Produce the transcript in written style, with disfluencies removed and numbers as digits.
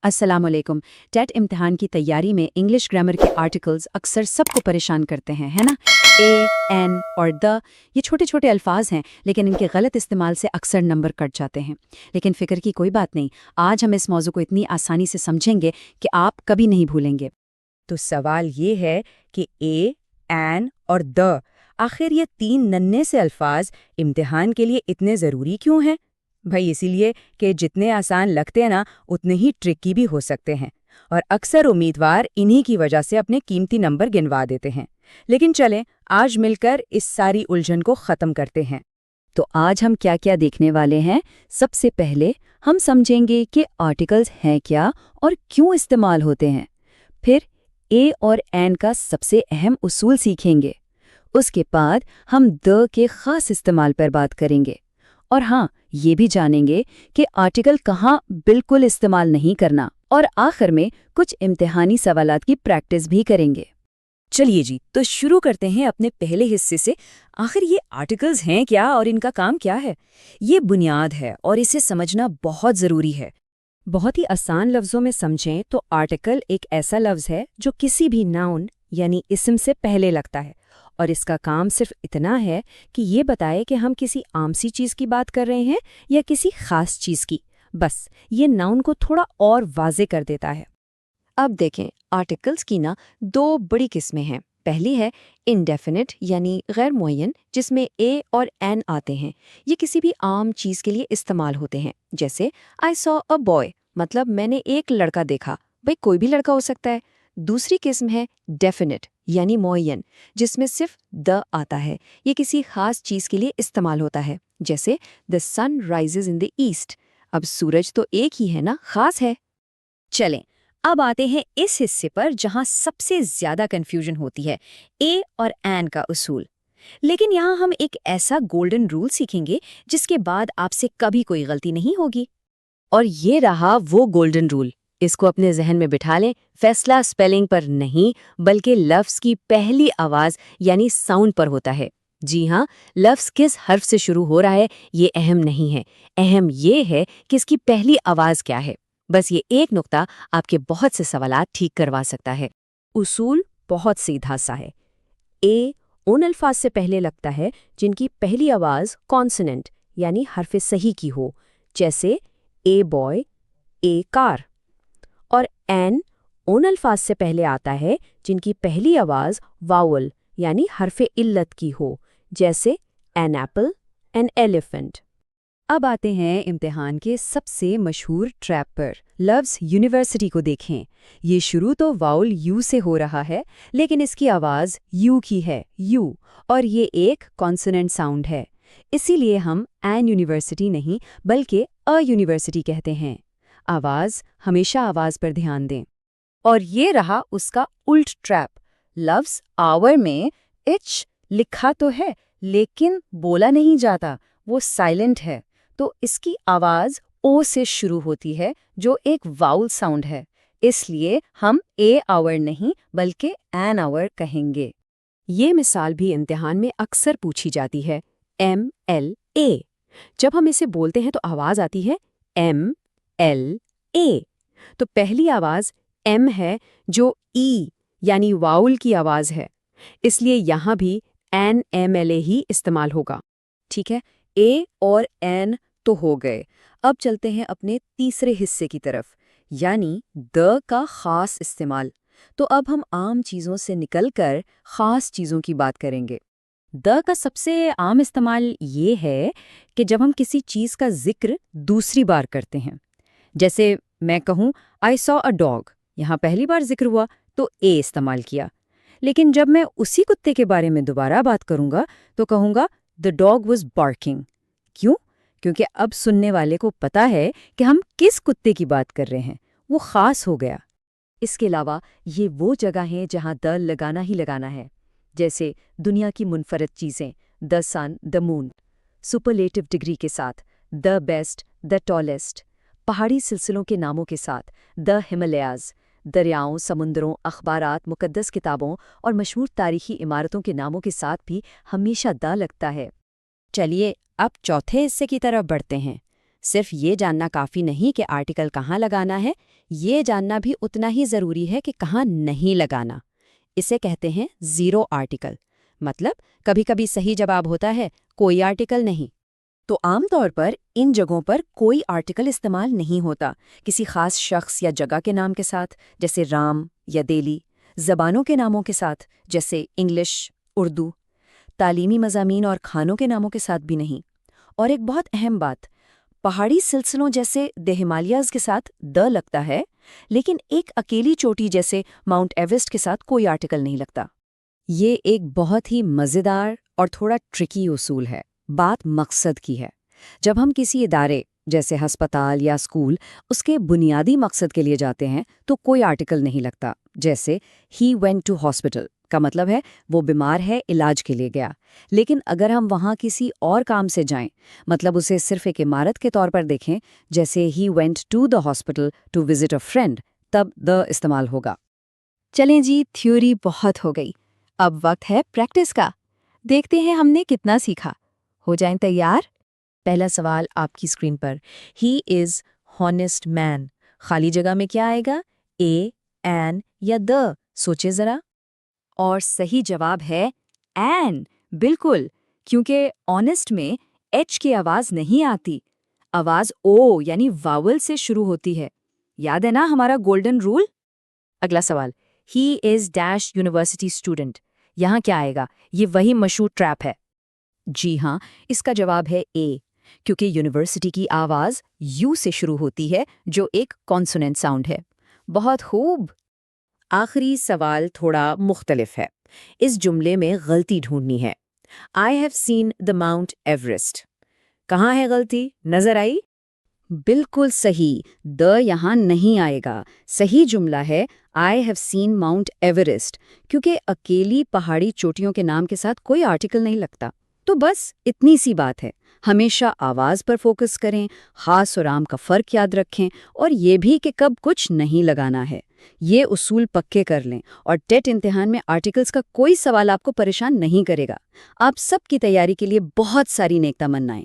अस्सलाम वालेकुम। टेट इम्तिहान की तैयारी में इंग्लिश ग्रामर के आर्टिकल्स अक्सर सबको परेशान करते हैं, है ना? ए, एन और द ये छोटे छोटे अल्फाज हैं, लेकिन इनके गलत इस्तेमाल से अक्सर नंबर कट जाते हैं। लेकिन फ़िक्र की कोई बात नहीं, आज हम इस मौजू को इतनी आसानी से समझेंगे कि आप कभी नहीं भूलेंगे। तो सवाल ये है कि ए, एन और द आखिर ये तीन नन्हे से अल्फाज इम्तिहान के लिए इतने ज़रूरी क्यों हैं? भाई इसीलिए कि जितने आसान लगते हैं ना उतने ही ट्रिकी भी हो सकते हैं और अक्सर उम्मीदवार इन्हीं की वजह से अपने कीमती नंबर गिनवा देते हैं। लेकिन चलें आज मिलकर इस सारी उलझन को ख़त्म करते हैं। तो आज हम क्या क्या देखने वाले हैं? सबसे पहले हम समझेंगे कि आर्टिकल्स हैं क्या और क्यों इस्तेमाल होते हैं। फिर ए और एन का सबसे अहम उसूल सीखेंगे। उसके बाद हम द के ख़ास इस्तेमाल पर बात करेंगे। और हाँ, ये भी जानेंगे कि आर्टिकल कहाँ बिल्कुल इस्तेमाल नहीं करना। और आखिर में कुछ इम्तिहानी सवालात की प्रैक्टिस भी करेंगे। चलिए जी, तो शुरू करते हैं अपने पहले हिस्से से। आखिर ये आर्टिकल्स हैं क्या और इनका काम क्या है? ये बुनियाद है और इसे समझना बहुत ज़रूरी है। बहुत ही आसान लफ्ज़ों में समझें तो आर्टिकल एक ऐसा लफ्ज़ है जो किसी भी नाउन यानी इस्म से पहले लगता है और इसका काम सिर्फ इतना है कि ये बताए कि हम किसी आम सी चीज़ की बात कर रहे हैं या किसी खास चीज़ की। बस ये नाउन को थोड़ा और वाज़े कर देता है। अब देखें, आर्टिकल्स की ना दो बड़ी किस्में हैं। पहली है इंडेफिनिट यानी गैर मुअय्यन, जिसमें ए और एन आते हैं। ये किसी भी आम चीज़ के लिए इस्तेमाल होते हैं। जैसे आई सॉ अ बॉय, मतलब मैंने एक लड़का देखा। भाई कोई भी लड़का हो सकता है। दूसरी किस्म है डेफिनिट यानी मुअय्यन, जिसमें सिर्फ द आता है। ये किसी खास चीज़ के लिए इस्तेमाल होता है। जैसे the sun rises in the east. अब सूरज तो एक ही है ना, खास है। चलें अब आते हैं इस हिस्से पर जहां सबसे ज्यादा कंफ्यूजन होती है, ए और एन का उसूल। लेकिन यहाँ हम एक ऐसा गोल्डन रूल सीखेंगे जिसके बाद आपसे कभी कोई गलती नहीं होगी। और ये रहा वो गोल्डन रूल। इसको अपने जहन में बिठा लें। फैसला स्पेलिंग पर नहीं, बल्कि लफ्ज़ की पहली आवाज़ यानी साउंड पर होता है। जी हाँ, लफ्ज़ किस हर्फ से शुरू हो रहा है ये अहम नहीं है। अहम ये है कि इसकी पहली आवाज़ क्या है। बस ये एक नुक्ता आपके बहुत से सवालात ठीक करवा सकता है। उसूल बहुत सीधा सा है। ए उन अल्फाज से पहले लगता है जिनकी पहली आवाज़ कॉन्सोनेंट यानी हर्फ सही की हो, जैसे ए बॉय, ए कार। और एन उन अल्फाज से पहले आता है जिनकी पहली आवाज़ वावल यानी हर्फ इल्लत की हो, जैसे एन एप्पल, एन एलिफेंट। अब आते हैं इम्तिहान के सबसे मशहूर ट्रैप पर। लफ्ज़ यूनिवर्सिटी को देखें। ये शुरू तो वाउल यू से हो रहा है, लेकिन इसकी आवाज़ यू की है, यू, और ये एक कॉन्सोनेंट साउंड है। इसीलिए हम एन यूनिवर्सिटी नहीं बल्कि अ यूनिवर्सिटी कहते हैं। आवाज़, हमेशा आवाज़ पर ध्यान दें। और ये रहा उसका उल्ट ट्रैप। लफ्ज़ आवर में इच लिखा तो है लेकिन बोला नहीं जाता, वो साइलेंट है। तो इसकी आवाज़ ओ से शुरू होती है जो एक वाउल साउंड है। इसलिए हम ए आवर नहीं बल्कि एन आवर कहेंगे। ये मिसाल भी इम्तिहान में अक्सर पूछी जाती है, एम एल ए। जब हम इसे बोलते हैं तो आवाज़ आती है एम एल ए। तो पहली आवाज़ एम है जो ई यानी वाउल की आवाज़ है। इसलिए यहाँ भी एन एम एल ए ही इस्तेमाल होगा। ठीक है, ए और एन तो हो गए। अब चलते हैं अपने तीसरे हिस्से की तरफ, यानी द का खास इस्तेमाल। तो अब हम आम चीज़ों से निकलकर खास चीज़ों की बात करेंगे। द का सबसे आम इस्तेमाल ये है कि जब हम किसी चीज़ का जिक्र दूसरी बार करते हैं। जैसे मैं कहूँ आई सॉ अ डॉग, यहाँ पहली बार जिक्र हुआ तो ए इस्तेमाल किया। लेकिन जब मैं उसी कुत्ते के बारे में दोबारा बात करूँगा तो कहूँगा द डॉग वॉज बार्किंग। क्यों? क्योंकि अब सुनने वाले को पता है कि हम किस कुत्ते की बात कर रहे हैं, वो खास हो गया। इसके अलावा ये वो जगह हैं जहाँ द लगाना ही लगाना है। जैसे दुनिया की मुनफरद चीज़ें, the sun, the moon. Superlative degree के साथ, द बेस्ट, द टॉलेस्ट। पहाड़ी सिलसिलों के नामों के साथ, द हिमालयाज़। दरियाओं, समुंदरों, अखबारात, मुकद्दस किताबों और मशहूर तारीखी इमारतों के नामों के साथ भी हमेशा द लगता है। चलिए अब चौथे हिस्से की तरफ बढ़ते हैं। صرف یہ جاننا کافی نہیں کہ آرٹیکل کہاں لگانا ہے، یہ جاننا بھی اتنا ہی ضروری ہے کہ کہاں نہیں لگانا۔ اسے کہتے ہیں زیرو آرٹیکل، مطلب کبھی کبھی صحیح جواب ہوتا ہے کوئی آرٹیکل نہیں۔ تو عام طور پر ان جگہوں پر کوئی آرٹیکل استعمال نہیں ہوتا، کسی خاص شخص یا جگہ کے نام کے ساتھ جیسے رام یا دہلی، زبانوں کے ناموں کے ساتھ جیسے انگلش، اردو، تعلیمی مضامین اور کھانوں کے ناموں کے ساتھ بھی نہیں۔ اور ایک بہت اہم بات، پہاڑی سلسلوں جیسے دی ہمالیاز کے ساتھ د لگتا ہے، لیکن ایک اکیلی چوٹی جیسے ماؤنٹ ایورسٹ کے ساتھ کوئی آرٹیکل نہیں لگتا۔ یہ ایک بہت ہی مزیدار اور تھوڑا ٹرکی اصول ہے۔ بات مقصد کی ہے۔ جب ہم کسی ادارے جیسے ہسپتال یا اسکول اس کے بنیادی مقصد کے لیے جاتے ہیں تو کوئی آرٹیکل نہیں لگتا، جیسے ہی وینٹ ٹو ہاسپٹل کا مطلب ہے وہ بیمار ہے، علاج کے لیے گیا۔ لیکن اگر ہم وہاں کسی اور کام سے جائیں، مطلب اسے صرف ایک عمارت کے طور پر دیکھیں، جیسے he went to the hospital to visit a friend, تب دا استعمال ہوگا۔ چلیں جی، تھیوری بہت ہو گئی، اب وقت ہے پریکٹس کا۔ دیکھتے ہیں ہم نے کتنا سیکھا۔ ہو جائیں تیار؟ پہلا سوال آپ کی اسکرین پر، ہی از ہانسٹ مین، خالی جگہ میں کیا آئے گا؟ اے، این یا دا؟ سوچے ذرا۔ اور صحیح جواب ہے این، بالکل، کیونکہ آنےسٹ میں ایچ کی آواز نہیں آتی، آواز او یعنی واول سے شروع ہوتی ہے۔ یاد ہے نا ہمارا گولڈن رول؟ اگلا سوال، he is dash university student, یہاں کیا آئے گا؟ یہ وہی مشہور ٹریپ ہے۔ جی ہاں، اس کا جواب ہے اے، کیونکہ یونیورسٹی کی آواز یو سے شروع ہوتی ہے جو ایک کانسوننٹ ساؤنڈ ہے۔ بہت خوب۔ آخری سوال تھوڑا مختلف ہے، اس جملے میں غلطی ڈھونڈنی ہے۔ I have seen the mount Everest, کہاں ہے غلطی؟ نظر آئی؟ بالکل صحیح، د یہاں نہیں آئے گا۔ صحیح جملہ ہے I have seen Mount Everest, کیونکہ اکیلی پہاڑی چوٹیوں کے نام کے ساتھ کوئی آرٹیکل نہیں لگتا۔ تو بس اتنی سی بات ہے، ہمیشہ آواز پر فوکس کریں، خاص اور عام کا فرق یاد رکھیں، اور یہ بھی کہ کب کچھ نہیں لگانا ہے۔ یہ اصول پکے کر لیں اور ٹیٹ امتحان میں آرٹیکلز کا کوئی سوال آپ کو پریشان نہیں کرے گا۔ آپ سب کی تیاری کے لیے بہت ساری نیک تمنائیں۔